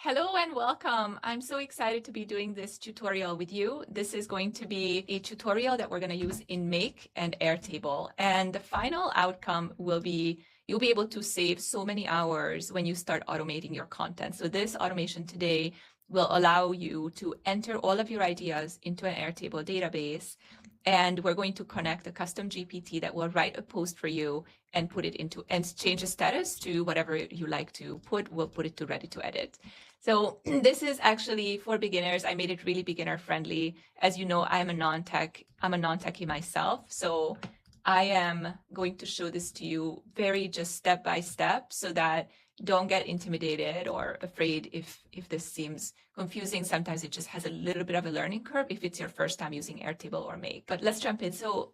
Hello and welcome. I'm so excited to be doing this tutorial with you. This is going to be a tutorial that we're going to use in Make and Airtable. And the final outcome will be you'll be able to save so many hours when you start automating your content. So this automation today will allow you to enter all of your ideas into an Airtable database. And we're going to connect a custom GPT that will write a post for you and put it into and change the status to whatever you like to put. We'll put it to ready to edit. So this is actually for beginners. I made it really beginner friendly. As you know, I'm a non-techie myself. So I am going to show this to you very just step by step so that don't get intimidated or afraid if this seems confusing. Sometimes it just has a little bit of a learning curve if it's your first time using Airtable or Make. But let's jump in. So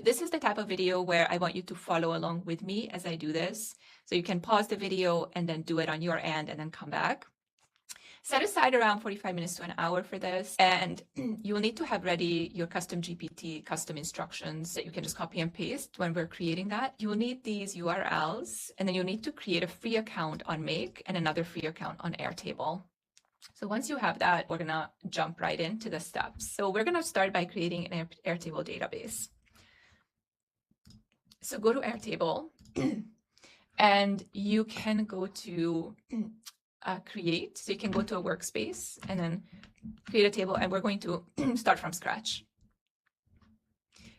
this is the type of video where I want you to follow along with me as I do this. So you can pause the video and then do it on your end and then come back. Set aside around 45 minutes to an hour for this, and you will need to have ready your custom GPT, custom instructions that you can just copy and paste when we're creating that. You will need these URLs, and then you'll need to create a free account on Make and another free account on Airtable. So once you have that, we're gonna jump right into the steps. So we're gonna start by creating an Airtable database. So go to Airtable, and you can go to create. So you can go to a workspace and then create a table, and we're going to start from scratch.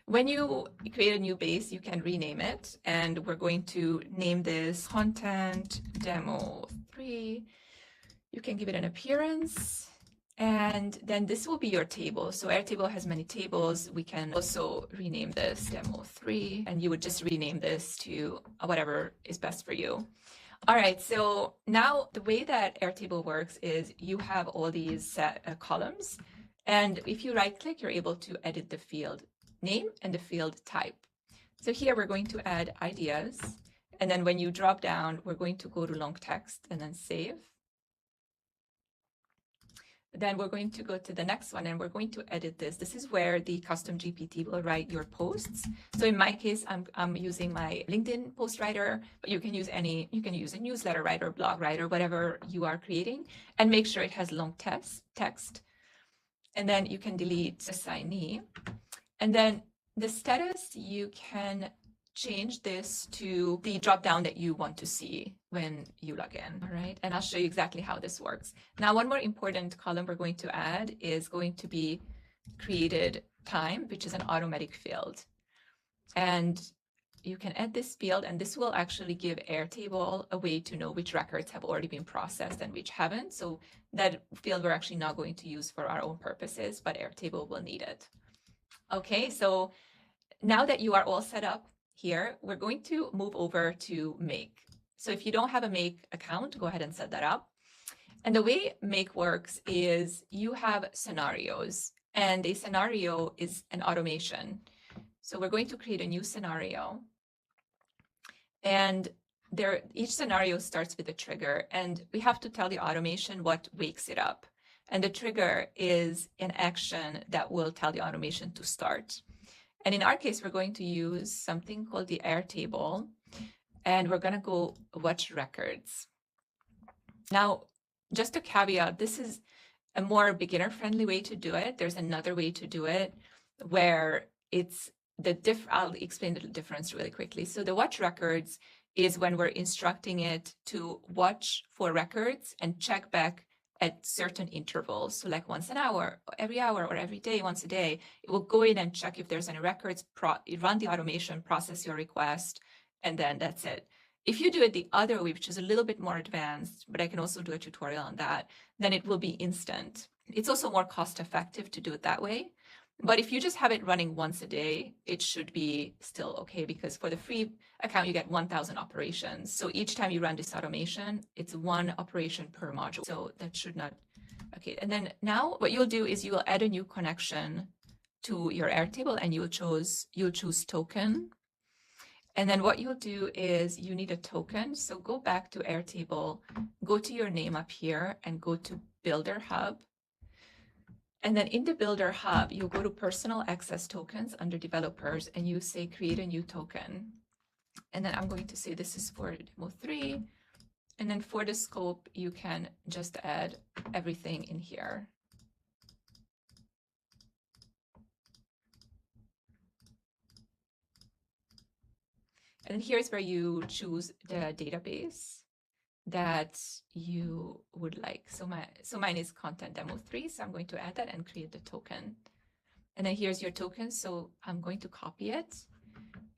When you create a new base, you can rename it, and we're going to name this Content Demo 3. You can give it an appearance, and then this will be your table. So Airtable has many tables. We can also rename this Demo 3, and you would just rename this to whatever is best for you. All right, so now the way that Airtable works is you have all these set columns, and if you right click, you're able to edit the field name and the field type. So here we're going to add ideas, and then when you drop down, we're going to go to long text and then save. Then we're going to go to the next one, and we're going to edit this. This is where the custom GPT will write your posts. So in my case, I'm using my LinkedIn post writer, but you can use you can use a newsletter writer, blog writer, whatever you are creating, and make sure it has long text. And then you can delete assignee. And then the status, you can change this to the drop down that you want to see when you log in. All right, and I'll show you exactly how this works. Now, one more important column we're going to add is going to be created time, which is an automatic field. And you can add this field, and this will actually give Airtable a way to know which records have already been processed and which haven't. So that field we're actually not going to use for our own purposes, but Airtable will need it. Okay, so now that you are all set up here, we're going to move over to Make. So if you don't have a Make account, go ahead and set that up. And the way Make works is you have scenarios, and a scenario is an automation. So we're going to create a new scenario, and each scenario starts with a trigger, and we have to tell the automation what wakes it up. And the trigger is an action that will tell the automation to start. And in our case, we're going to use something called the Airtable, and we're going to go watch records. Now, just a caveat, this is a more beginner-friendly way to do it. There's another way to do it where it's I'll explain the difference really quickly. So the watch records is when we're instructing it to watch for records and check back at certain intervals. So like once an hour, every hour, or every day, once a day, it will go in and check if there's any records, run the automation, process your request, and then that's it. If you do it the other way, which is a little bit more advanced, but I can also do a tutorial on that, then it will be instant. It's also more cost effective to do it that way. But if you just have it running once a day, it should be still okay, because for the free account, you get 1,000 operations. So each time you run this automation, it's one operation per module. So that should not, okay. And then now what you'll do is you will add a new connection to your Airtable, and you'll choose token. And then what you'll do is you need a token. So go back to Airtable, go to your name up here, and go to Builder Hub. And then in the Builder Hub, you'll go to Personal Access Tokens under Developers, and you say Create a new token. And then I'm going to say this is for Demo 3. And then for the scope, you can just add everything in here. And here's where you choose the database that you would like. So mine is content demo 3. So I'm going to add that and create the token. And then here's your token. So I'm going to copy it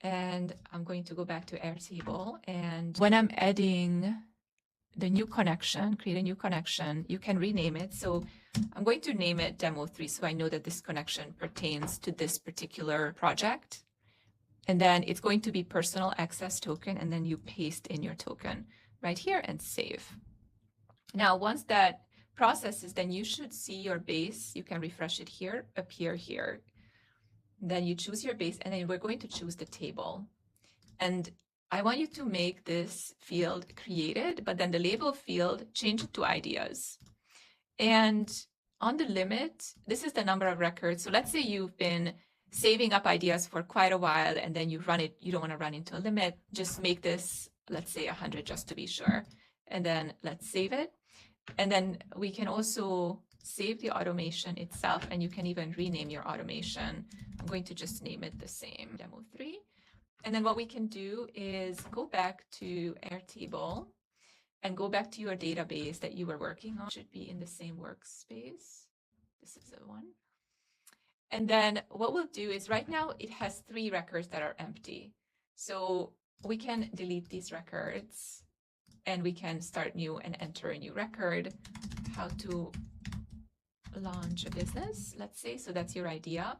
and I'm going to go back to Airtable. And when I'm adding the new connection, create a new connection, you can rename it. So I'm going to name it demo 3. So I know that this connection pertains to this particular project. And then it's going to be personal access token. And then you paste in your token right here and save. Now, once that processes, then you should see your base. You can refresh it here, appear here. Then you choose your base, and then we're going to choose the table. And I want you to make this field created, but then the label field, change it to ideas. And on the limit, this is the number of records. So let's say you've been saving up ideas for quite a while, and then you run it, you don't want to run into a limit. Just make this, let's say 100 just to be sure. And then let's save it. And then we can also save the automation itself, and you can even rename your automation. I'm going to just name it the same, demo 3. And then what we can do is go back to Airtable and go back to your database that you were working on. It should be in the same workspace. This is the one. And then what we'll do is right now it has 3 records that are empty. So we can delete these records and we can start new and enter a new record. How to launch a business, let's say. So that's your idea.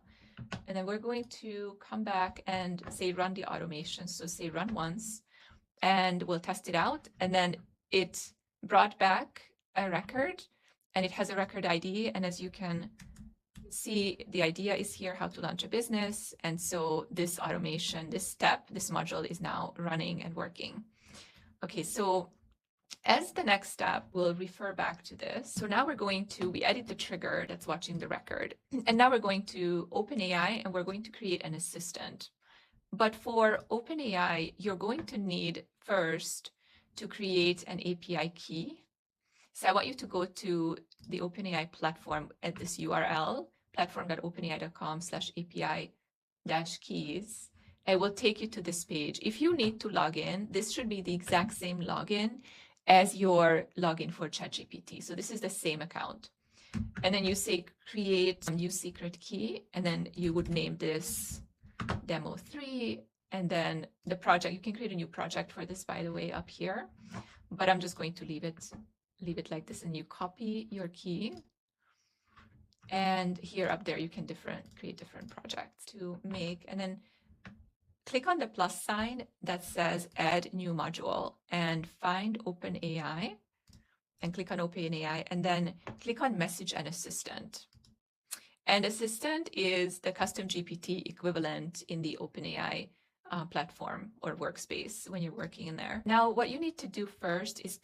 And then we're going to come back and say run the automation. So say run once and we'll test it out. And then it brought back a record and it has a record ID. And as you can see, the idea is here, how to launch a business. And so this automation, this step, this module is now running and working. Okay, so as the next step, we'll refer back to this. So now we edit the trigger that's watching the record. And now we're going to OpenAI and we're going to create an assistant. But for OpenAI, you're going to need first to create an API key. So I want you to go to the OpenAI platform at this URL, platform.openai.com/API-keys. It will take you to this page. If you need to log in, this should be the exact same login as your login for ChatGPT. So this is the same account. And then you say create a new secret key, and then you would name this demo 3. And then the project, you can create a new project for this, by the way, up here. But I'm just going to leave it like this, and you copy your key. And here up there, you can create different projects to make, and then click on the plus sign that says add new module and find OpenAI and click on OpenAI and then click on message and assistant. And assistant is the custom GPT equivalent in the OpenAI platform or workspace when you're working in there. Now, what you need to do first is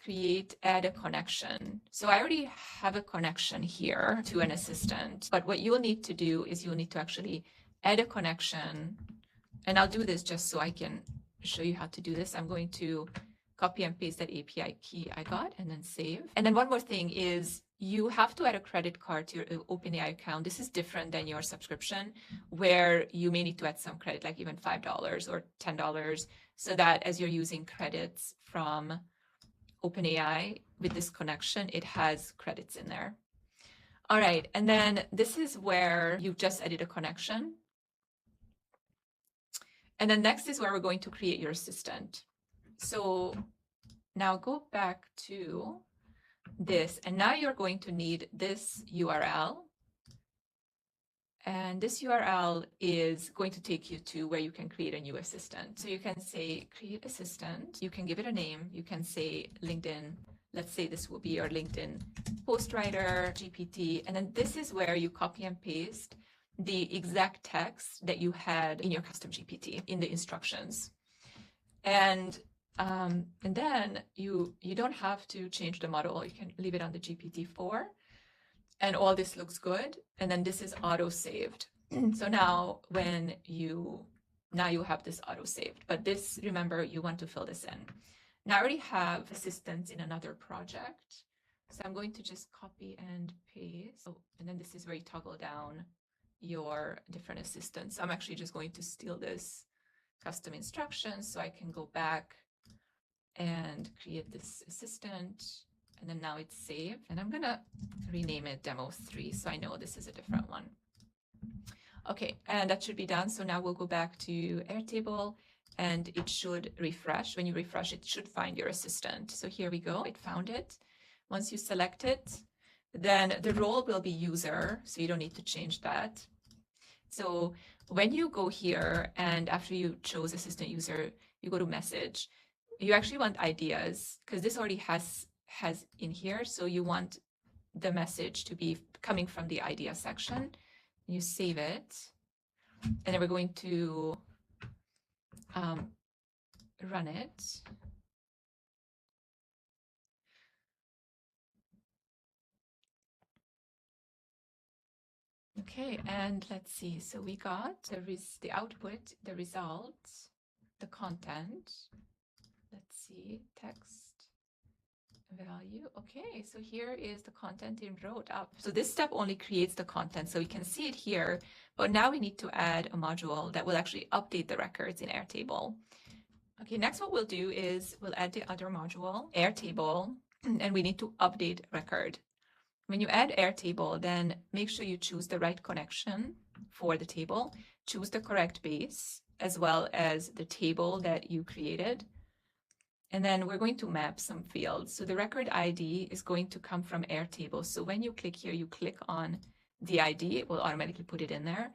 add a connection. So I already have a connection here to an assistant, but what you'll need to do is you'll need to actually add a connection. And I'll do this just so I can show you how to do this. I'm going to copy and paste that API key I got and then save. And then one more thing is you have to add a credit card to your OpenAI account. This is different than your subscription where you may need to add some credit, like even $5 or $10, so that as you're using credits from OpenAI with this connection, it has credits in there. All right, and then this is where you've just added a connection. And then next is where we're going to create your assistant. So now go back to this, and now you're going to need this URL. And this URL is going to take you to where you can create a new assistant. So you can say create assistant, you can give it a name, you can say LinkedIn, let's say this will be your LinkedIn post writer, GPT, and then this is where you copy and paste the exact text that you had in your custom GPT in the instructions. And then you don't have to change the model. You can leave it on the GPT-4 and all this looks good. And then this is auto saved. So now you have this auto saved, but this, remember, you want to fill this in. Now I already have assistants in another project. So I'm going to just copy and paste. Oh, and then this is where you toggle down your different assistants. So I'm actually just going to steal this custom instructions so I can go back and create this assistant. And then now it's saved. And I'm gonna rename it demo 3 so I know this is a different one. Okay, and that should be done. So now we'll go back to Airtable and it should refresh. When you refresh, it should find your assistant. So here we go, it found it. Once you select it, then the role will be user, so you don't need to change that. So when you go here and after you chose assistant user, you go to message, you actually want ideas because this already has in here. So you want the message to be coming from the idea section. You save it, and then we're going to run it. Okay, and let's see. So we got the output, the results, the content. Let's see, text, value. Okay, so here is the content in wrote up. So this step only creates the content, so we can see it here. But now we need to add a module that will actually update the records in Airtable. Okay, next what we'll do is we'll add the other module, Airtable, and we need to update record. When you add Airtable, then make sure you choose the right connection for the table, choose the correct base, as well as the table that you created. And then we're going to map some fields. So the record ID is going to come from Airtable. So when you click here, you click on the ID, it will automatically put it in there.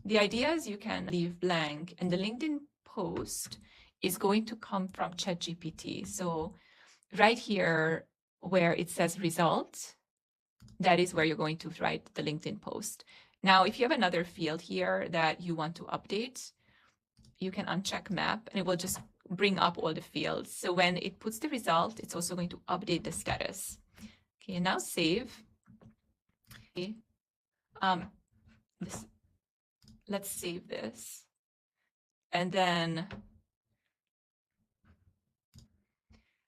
The ideas you can leave blank, and the LinkedIn post is going to come from ChatGPT. So right here where it says result, that is where you're going to write the LinkedIn post. Now, if you have another field here that you want to update, you can uncheck map and it will just bring up all the fields. So when it puts the result, it's also going to update the status. Okay, now save. Okay. Let's save this. And then,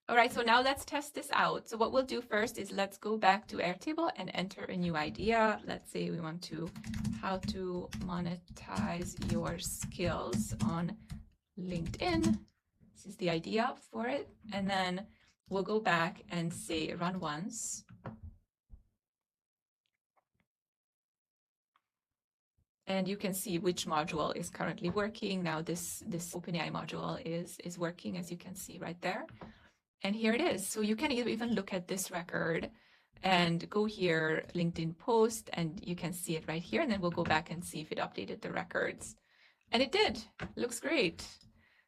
all right, so now let's test this out. So what we'll do first is let's go back to Airtable and enter a new idea. Let's say we want to, how to monetize your skills on LinkedIn. This is the idea for it. And then we'll go back and say run once. And you can see which module is currently working. Now this OpenAI module is working, as you can see right there. And here it is. So you can even look at this record and go here, LinkedIn post, and you can see it right here. And then we'll go back and see if it updated the records. And it did. Looks great.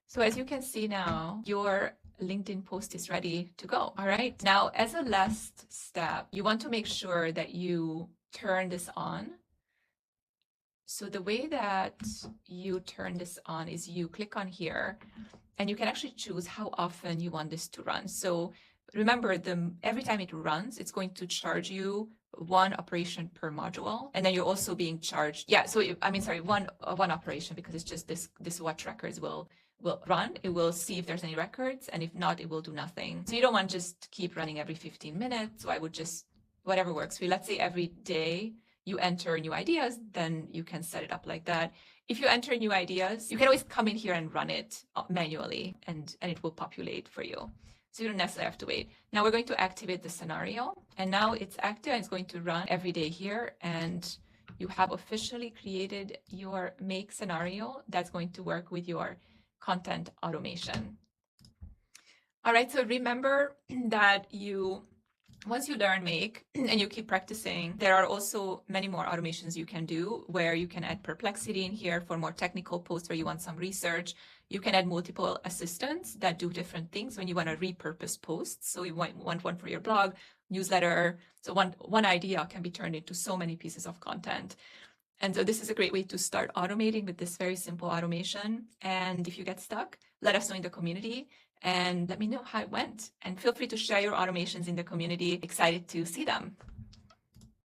So as you can see now, your LinkedIn post is ready to go. All right. Now, as a last step, you want to make sure that you turn this on. So the way that you turn this on is you click on here and you can actually choose how often you want this to run. So remember, every time it runs, it's going to charge you one operation per module. And then you're also being charged. Yeah, so one operation, because it's just this watch records will run. It will see if there's any records, and if not, it will do nothing. So you don't want to just keep running every 15 minutes. So I would just, whatever works for you. Let's say every day you enter new ideas, then you can set it up like that. If you enter new ideas, you can always come in here and run it manually, and it will populate for you. So you don't necessarily have to wait. Now we're going to activate the scenario, and now it's active and it's going to run every day here, and you have officially created your Make scenario that's going to work with your content automation. All right, so remember that once you learn Make and you keep practicing, there are also many more automations you can do where you can add Perplexity in here for more technical posts where you want some research. You can add multiple assistants that do different things when you want to repurpose posts. So you want one for your blog, newsletter. So one idea can be turned into so many pieces of content. And so this is a great way to start automating with this very simple automation. And if you get stuck, let us know in the community and let me know how it went. And feel free to share your automations in the community. Excited to see them.